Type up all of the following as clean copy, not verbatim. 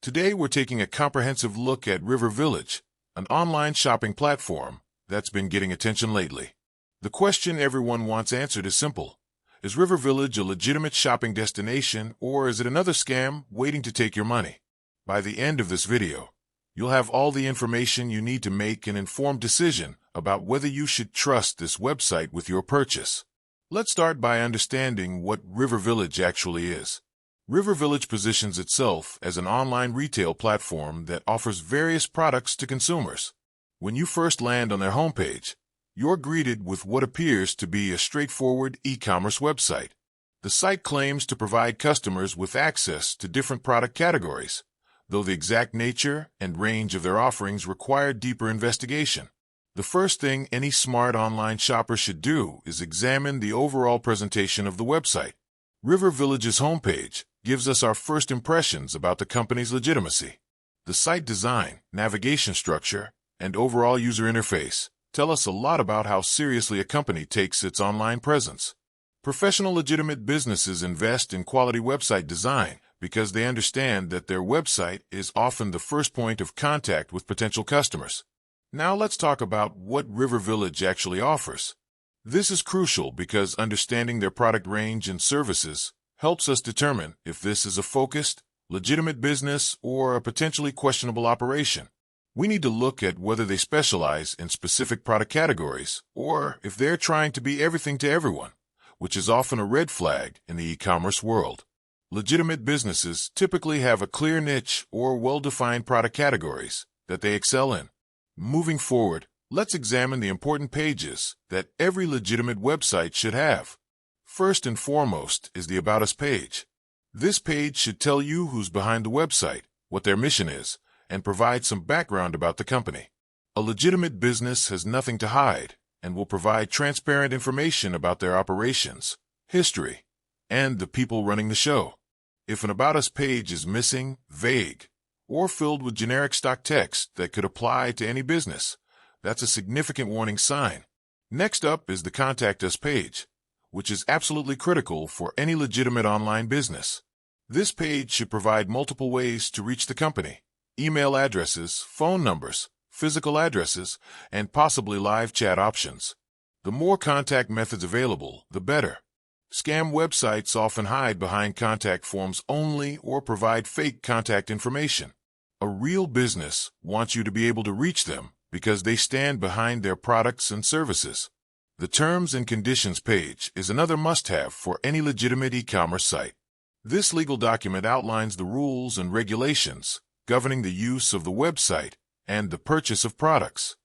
Today we're taking a comprehensive look at River Village, an online shopping platform that's been getting attention lately. The question everyone wants answered is simple. Is River Village a legitimate shopping destination, or is it another scam waiting to take your money? By the end of this video, you'll have all the information you need to make an informed decision about whether you should trust this website with your purchase. Let's start by understanding what River Village actually is. River Village positions itself as an online retail platform that offers various products to consumers. When you first land on their homepage, you're greeted with what appears to be a straightforward e-commerce website. The site claims to provide customers with access to different product categories, though the exact nature and range of their offerings require deeper investigation. The first thing any smart online shopper should do is examine the overall presentation of the website. River Village's homepage gives us our first impressions about the company's legitimacy. The site design, navigation structure, and overall user interface tell us a lot about how seriously a company takes its online presence. Professional legitimate businesses invest in quality website design because they understand that their website is often the first point of contact with potential customers. Now let's talk about what River Village actually offers. This is crucial because understanding their product range and services helps us determine if this is a focused, legitimate business or a potentially questionable operation. We need to look at whether they specialize in specific product categories or if they're trying to be everything to everyone, which is often a red flag in the e-commerce world. Legitimate businesses typically have a clear niche or well-defined product categories that they excel in. Moving forward, let's examine the important pages that every legitimate website should have. First and foremost is the About Us page. This page should tell you who's behind the website, what their mission is, and provide some background about the company. A legitimate business has nothing to hide and will provide transparent information about their operations, history, and the people running the show. If an About Us page is missing, vague, or filled with generic stock text that could apply to any business, that's a significant warning sign. Next up is the Contact Us page, which is absolutely critical for any legitimate online business. This page should provide multiple ways to reach the company: email addresses, phone numbers, physical addresses, and possibly live chat options. The more contact methods available, the better. Scam websites often hide behind contact forms only or provide fake contact information. A real business wants you to be able to reach them because they stand behind their products and services. The Terms and Conditions page is another must-have for any legitimate e-commerce site. This legal document outlines the rules and regulations governing the use of the website and the purchase of products.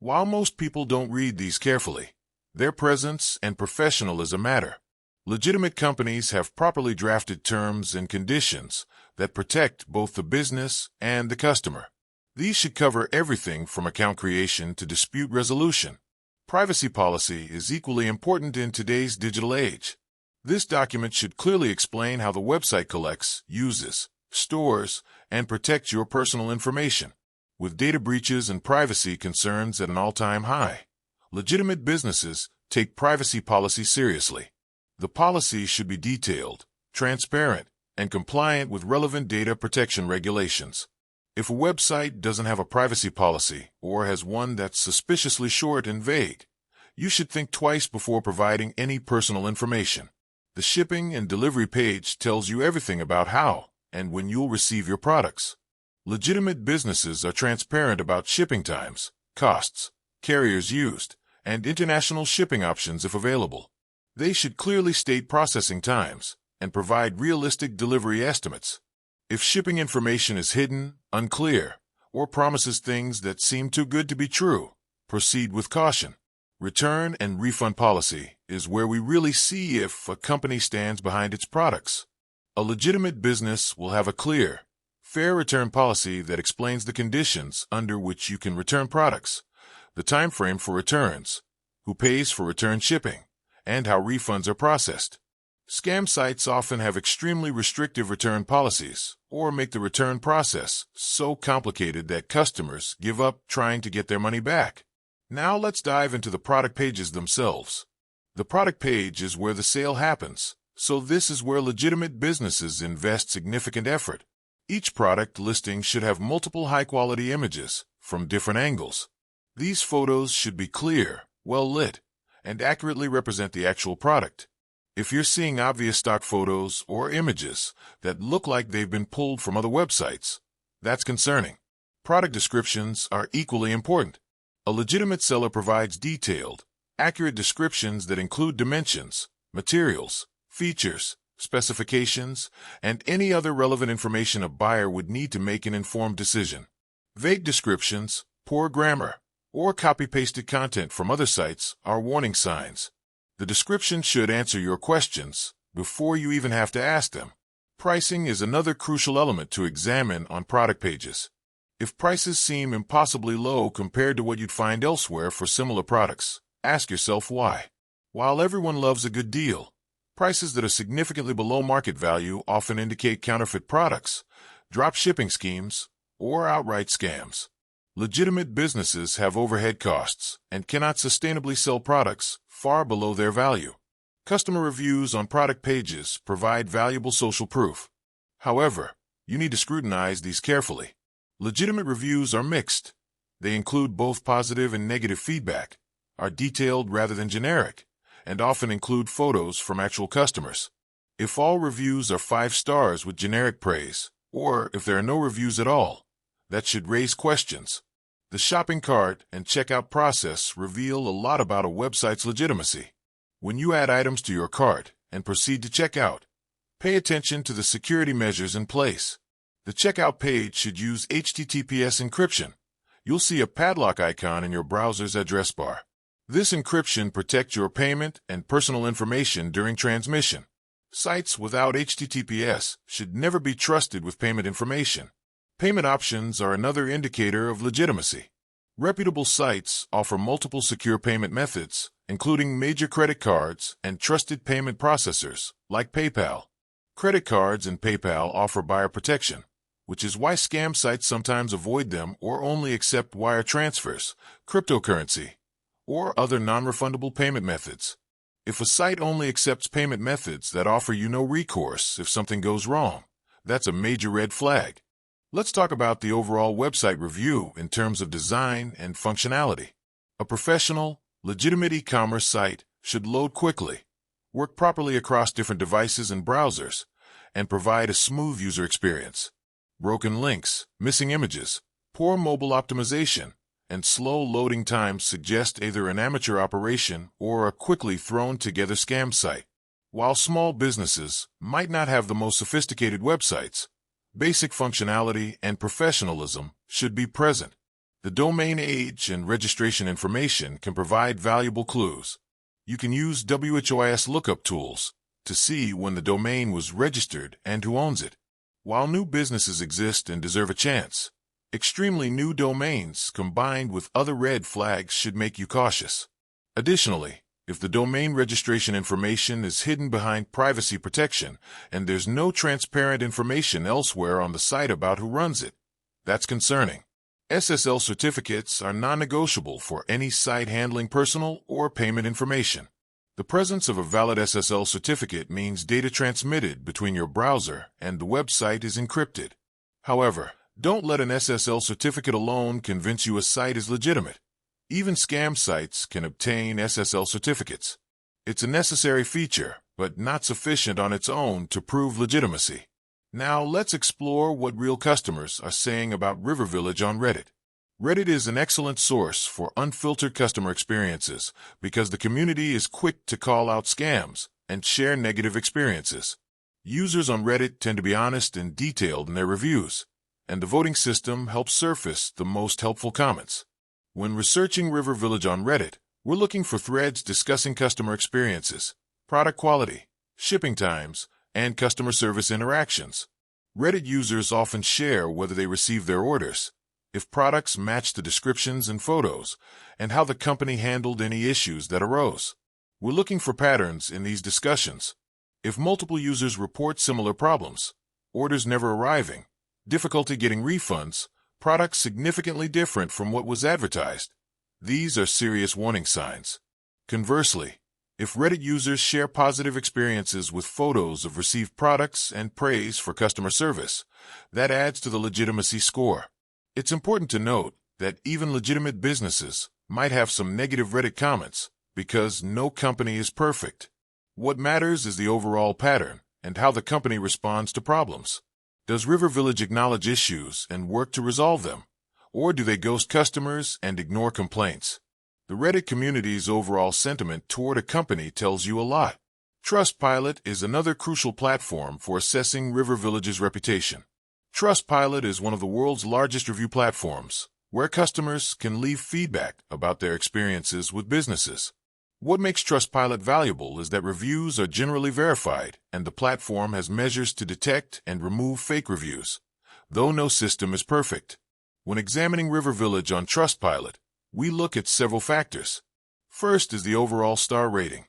While most people don't read these carefully, their presence and professionalism matter. Legitimate companies have properly drafted terms and conditions that protect both the business and the customer. These should cover everything from account creation to dispute resolution. Privacy policy is equally important in today's digital age. This document should clearly explain how the website collects, uses, stores, and protects your personal information. With data breaches and privacy concerns at an all-time high, legitimate businesses take privacy policy seriously. The policy should be detailed, transparent, and compliant with relevant data protection regulations. If a website doesn't have a privacy policy or has one that's suspiciously short and vague, you should think twice before providing any personal information. The shipping and delivery page tells you everything about how and when you'll receive your products. Legitimate businesses are transparent about shipping times, costs, carriers used, and international shipping options if available. They should clearly state processing times and provide realistic delivery estimates. If shipping information is hidden, unclear, or promises things that seem too good to be true, proceed with caution. Return and refund policy is where we really see if a company stands behind its products. A legitimate business will have a clear, fair return policy that explains the conditions under which you can return products, the time frame for returns, who pays for return shipping, and how refunds are processed. Scam sites often have extremely restrictive return policies or make the return process so complicated that customers give up trying to get their money back. Now let's dive into the product pages themselves. The product page is where the sale happens, so this is where legitimate businesses invest significant effort. Each product listing should have multiple high-quality images from different angles. These photos should be clear, well-lit, and accurately represent the actual product. If you're seeing obvious stock photos or images that look like they've been pulled from other websites, that's concerning. Product descriptions are equally important. A legitimate seller provides detailed, accurate descriptions that include dimensions, materials, features, specifications, and any other relevant information a buyer would need to make an informed decision. Vague descriptions, poor grammar, or copy-pasted content from other sites are warning signs. The description should answer your questions before you even have to ask them. Pricing is another crucial element to examine on product pages. If prices seem impossibly low compared to what you'd find elsewhere for similar products, ask yourself why. While everyone loves a good deal, prices that are significantly below market value often indicate counterfeit products, drop shipping schemes, or outright scams. Legitimate businesses have overhead costs and cannot sustainably sell products far below their value. Customer reviews on product pages provide valuable social proof. However, you need to scrutinize these carefully. Legitimate reviews are mixed. They include both positive and negative feedback, are detailed rather than generic, and often include photos from actual customers. If all reviews are 5 stars with generic praise, or if there are no reviews at all, that should raise questions. The shopping cart and checkout process reveal a lot about a website's legitimacy. When you add items to your cart and proceed to check out, pay attention to the security measures in place. The checkout page should use HTTPS encryption. You'll see a padlock icon in your browser's address bar. This encryption protects your payment and personal information during transmission. Sites without HTTPS should never be trusted with payment information. Payment options are another indicator of legitimacy. Reputable sites offer multiple secure payment methods, including major credit cards and trusted payment processors, like PayPal. Credit cards and PayPal offer buyer protection, which is why scam sites sometimes avoid them or only accept wire transfers, cryptocurrency, or other non-refundable payment methods. If a site only accepts payment methods that offer you no recourse if something goes wrong, that's a major red flag. Let's talk about the overall website review in terms of design and functionality. A professional, legitimate e-commerce site should load quickly, work properly across different devices and browsers, and provide a smooth user experience. Broken links, missing images, poor mobile optimization, and slow loading times suggest either an amateur operation or a quickly thrown-together scam site. While small businesses might not have the most sophisticated websites, basic functionality and professionalism should be present. The domain age and registration information can provide valuable clues. You can use WHOIS lookup tools to see when the domain was registered and who owns it. While new businesses exist and deserve a chance, extremely new domains combined with other red flags should make you cautious. Additionally, if the domain registration information is hidden behind privacy protection and there's no transparent information elsewhere on the site about who runs it, that's concerning. SSL certificates are non-negotiable for any site handling personal or payment information. The presence of a valid SSL certificate means data transmitted between your browser and the website is encrypted. However, don't let an SSL certificate alone convince you a site is legitimate. Even scam sites can obtain SSL certificates. It's a necessary feature, but not sufficient on its own to prove legitimacy. Now let's explore what real customers are saying about River Village on Reddit. Reddit is an excellent source for unfiltered customer experiences because the community is quick to call out scams and share negative experiences. Users on Reddit tend to be honest and detailed in their reviews, and the voting system helps surface the most helpful comments. When researching River Village on Reddit, we're looking for threads discussing customer experiences, product quality, shipping times, and customer service interactions. Reddit users often share whether they receive their orders, if products match the descriptions and photos, and how the company handled any issues that arose. We're looking for patterns in these discussions. If multiple users report similar problems, orders never arriving, difficulty getting refunds, products significantly different from what was advertised, these are serious warning signs. Conversely, If Reddit users share positive experiences with photos of received products and praise for customer service, that adds to the legitimacy score. It's important to note that even legitimate businesses might have some negative Reddit comments because no company is perfect. What matters is the overall pattern and how the company responds to problems. Does River Village acknowledge issues and work to resolve them? Or do they ghost customers and ignore complaints? The Reddit community's overall sentiment toward a company tells you a lot. Trustpilot is another crucial platform for assessing River Village's reputation. Trustpilot is one of the world's largest review platforms, where customers can leave feedback about their experiences with businesses. What makes Trustpilot valuable is that reviews are generally verified, and the platform has measures to detect and remove fake reviews, though no system is perfect. When examining River Village on Trustpilot, we look at several factors. First is the overall star rating.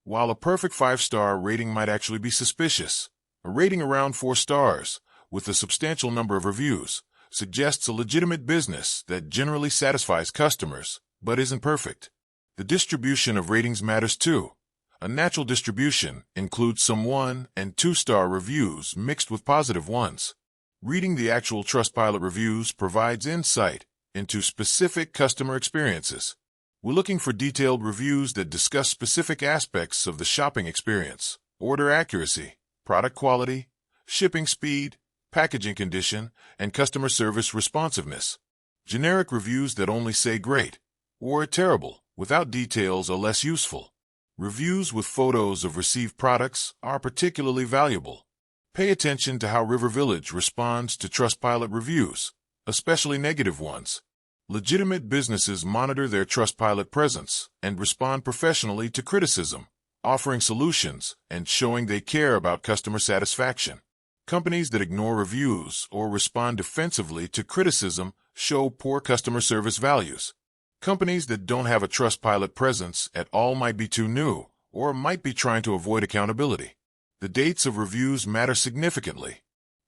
While a perfect 5-star rating might actually be suspicious, a rating around 4 stars, with a substantial number of reviews, suggests a legitimate business that generally satisfies customers, but isn't perfect. The distribution of ratings matters too. A natural distribution includes some 1- and 2-star reviews mixed with positive ones. Reading the actual Trustpilot reviews provides insight into specific customer experiences. We're looking for detailed reviews that discuss specific aspects of the shopping experience: order accuracy, product quality, shipping speed, packaging condition, and customer service responsiveness. Generic reviews that only say great or terrible without details are less useful. Reviews with photos of received products are particularly valuable. Pay attention to how River Village responds to Trustpilot reviews, especially negative ones. Legitimate businesses monitor their Trustpilot presence and respond professionally to criticism, offering solutions and showing they care about customer satisfaction. Companies that ignore reviews or respond defensively to criticism show poor customer service values. Companies that don't have a Trustpilot presence at all might be too new or might be trying to avoid accountability. The dates of reviews matter significantly.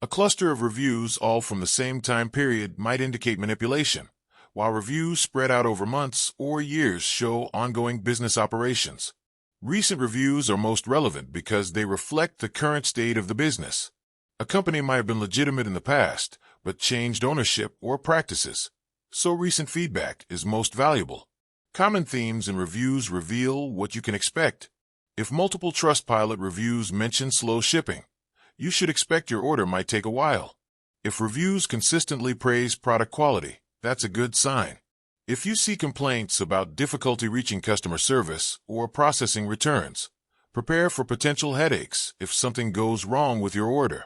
A cluster of reviews all from the same time period might indicate manipulation, while reviews spread out over months or years show ongoing business operations. Recent reviews are most relevant because they reflect the current state of the business. A company might have been legitimate in the past, but changed ownership or practices, so recent feedback is most valuable. Common themes in reviews reveal what you can expect. If multiple Trustpilot reviews mention slow shipping, you should expect your order might take a while. If reviews consistently praise product quality, that's a good sign. If you see complaints about difficulty reaching customer service or processing returns, prepare for potential headaches if something goes wrong with your order.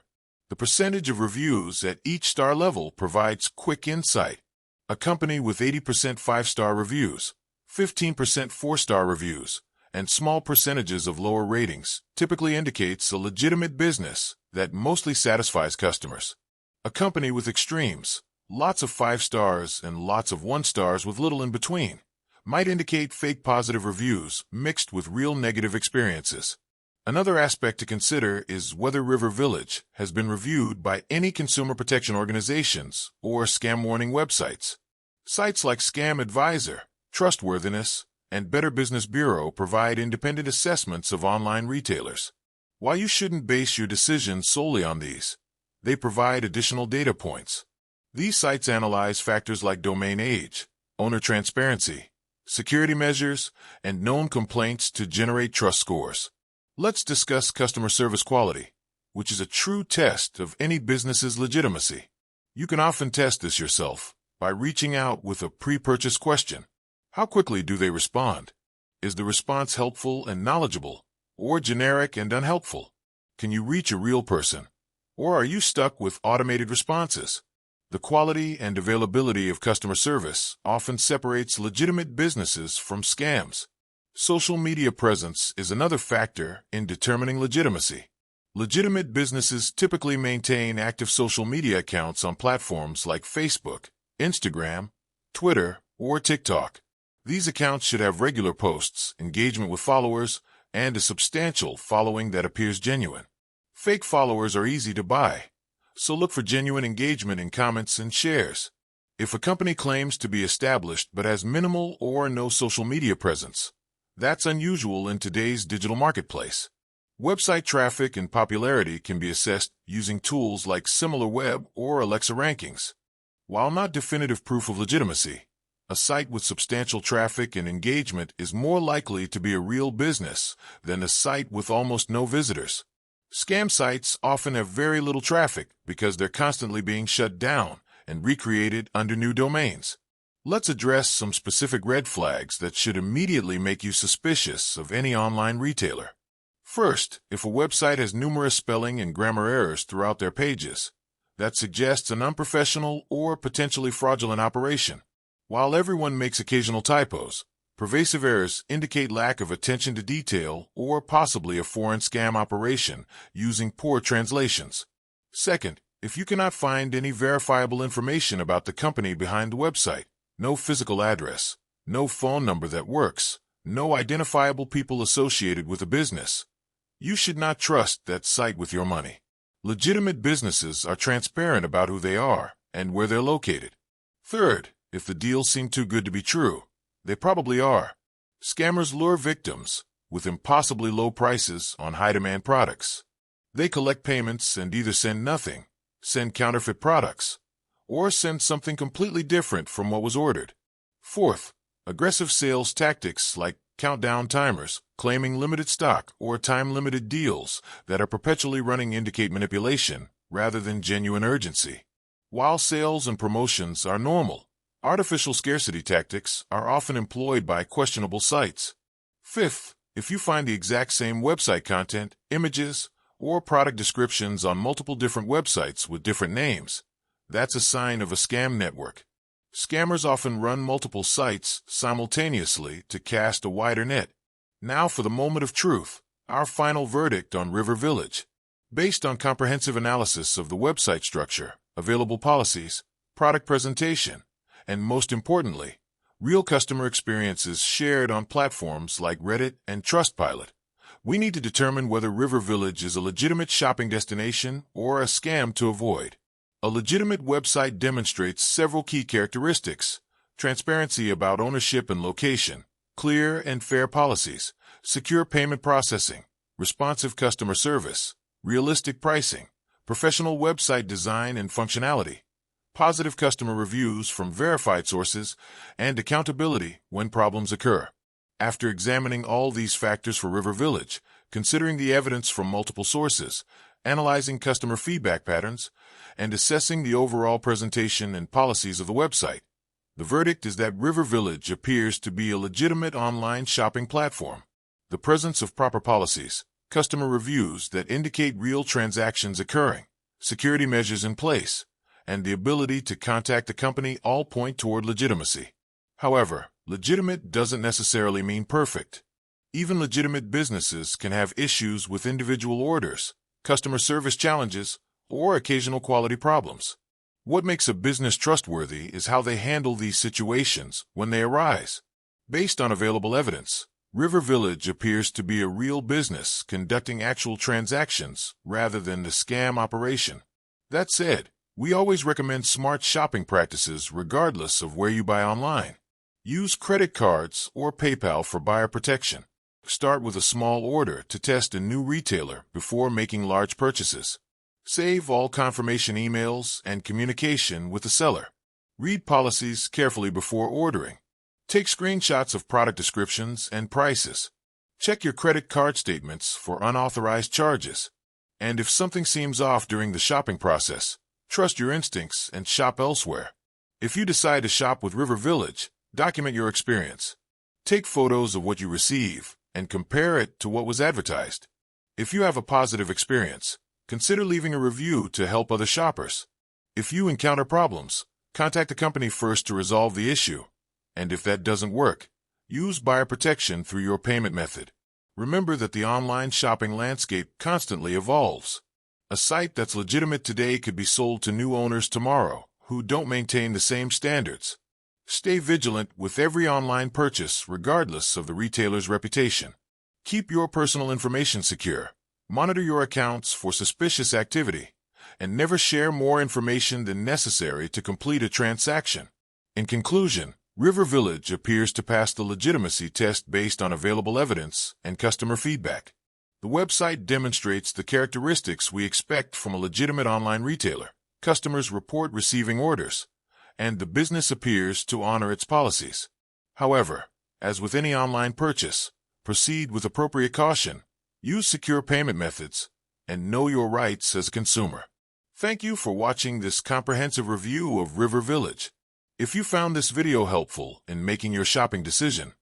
The percentage of reviews at each star level provides quick insight. A company with 80% 5-star reviews, 15% 4-star reviews, and small percentages of lower ratings typically indicates a legitimate business that mostly satisfies customers. A company with extremes, lots of 5 stars and lots of 1 stars with little in between, might indicate fake positive reviews mixed with real negative experiences. Another aspect to consider is whether River Village has been reviewed by any consumer protection organizations or scam warning websites. Sites like Scam Advisor, Trustworthiness, and Better Business Bureau provide independent assessments of online retailers. While you shouldn't base your decision solely on these, they provide additional data points. These sites analyze factors like domain age, owner transparency, security measures, and known complaints to generate trust scores. Let's discuss customer service quality, which is a true test of any business's legitimacy. You can often test this yourself by reaching out with a pre-purchase question. How quickly do they respond? Is the response helpful and knowledgeable, or generic and unhelpful? Can you reach a real person, or are you stuck with automated responses? The quality and availability of customer service often separates legitimate businesses from scams. Social media presence is another factor in determining legitimacy. Legitimate businesses typically maintain active social media accounts on platforms like Facebook, Instagram, Twitter, or TikTok. These accounts should have regular posts, engagement with followers, and a substantial following that appears genuine. Fake followers are easy to buy, so look for genuine engagement in comments and shares. If a company claims to be established but has minimal or no social media presence, That's unusual in today's digital marketplace. Website traffic and popularity can be assessed using tools like SimilarWeb or Alexa rankings. While not definitive proof of legitimacy, a site with substantial traffic and engagement is more likely to be a real business than a site with almost no visitors. Scam sites often have very little traffic because they're constantly being shut down and recreated under new domains. Let's address some specific red flags that should immediately make you suspicious of any online retailer. First, if a website has numerous spelling and grammar errors throughout their pages, that suggests an unprofessional or potentially fraudulent operation. While everyone makes occasional typos, pervasive errors indicate lack of attention to detail or possibly a foreign scam operation using poor translations. Second, if you cannot find any verifiable information about the company behind the website, no physical address, no phone number that works, no identifiable people associated with the business, you should not trust that site with your money. Legitimate businesses are transparent about who they are and where they're located. Third, if the deals seem too good to be true, they probably are. Scammers lure victims with impossibly low prices on high-demand products. They collect payments and either send nothing, send counterfeit products, or send something completely different from what was ordered. Fourth, aggressive sales tactics like countdown timers, claiming limited stock, or time-limited deals that are perpetually running indicate manipulation rather than genuine urgency. While sales and promotions are normal, artificial scarcity tactics are often employed by questionable sites. Fifth, if you find the exact same website content, images, or product descriptions on multiple different websites with different names, that's a sign of a scam network. Scammers often run multiple sites simultaneously to cast a wider net. Now for the moment of truth, our final verdict on River Village. Based on comprehensive analysis of the website structure, available policies, product presentation, and most importantly, real customer experiences shared on platforms like Reddit and Trustpilot, we need to determine whether River Village is a legitimate shopping destination or a scam to avoid. A legitimate website demonstrates several key characteristics: transparency about ownership and location, clear and fair policies, secure payment processing, responsive customer service, realistic pricing, professional website design and functionality, positive customer reviews from verified sources, and accountability when problems occur. After examining all these factors for River Village, considering the evidence from multiple sources, analyzing customer feedback patterns, and assessing the overall presentation and policies of the website, the verdict is that River Village appears to be a legitimate online shopping platform. The presence of proper policies, customer reviews that indicate real transactions occurring, security measures in place, and the ability to contact the company all point toward legitimacy. However, legitimate doesn't necessarily mean perfect. Even legitimate businesses can have issues with individual orders, customer service challenges, or occasional quality problems. What makes a business trustworthy is how they handle these situations when they arise. Based on available evidence, River Village appears to be a real business conducting actual transactions rather than the scam operation. That said, we always recommend smart shopping practices regardless of where you buy online. Use credit cards or PayPal for buyer protection. Start with a small order to test a new retailer before making large purchases. Save all confirmation emails and communication with the seller. Read policies carefully before ordering. Take screenshots of product descriptions and prices. Check your credit card statements for unauthorized charges. And if something seems off during the shopping process, trust your instincts and shop elsewhere. If you decide to shop with River Village, document your experience. Take photos of what you receive and compare it to what was advertised. If you have a positive experience, consider leaving a review to help other shoppers. If you encounter problems, contact the company first to resolve the issue. And if that doesn't work, use buyer protection through your payment method. Remember that the online shopping landscape constantly evolves. A site that's legitimate today could be sold to new owners tomorrow who don't maintain the same standards. Stay vigilant with every online purchase regardless of the retailer's reputation. Keep your personal information secure. Monitor your accounts for suspicious activity, and never share more information than necessary to complete a transaction. In conclusion, River Village appears to pass the legitimacy test based on available evidence and customer feedback. The website demonstrates the characteristics we expect from a legitimate online retailer. Customers report receiving orders, and the business appears to honor its policies. However, as with any online purchase, proceed with appropriate caution, use secure payment methods, and know your rights as a consumer. Thank you for watching this comprehensive review of River Village. If you found this video helpful in making your shopping decision,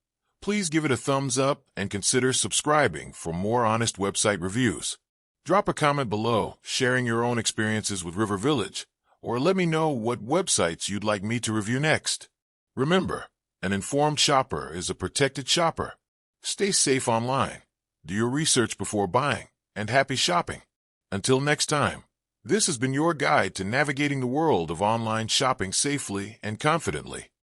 please give it a thumbs up and consider subscribing for more honest website reviews. Drop a comment below sharing your own experiences with River Village, or let me know what websites you'd like me to review next. Remember, an informed shopper is a protected shopper. Stay safe online, do your research before buying, and happy shopping. Until next time, this has been your guide to navigating the world of online shopping safely and confidently.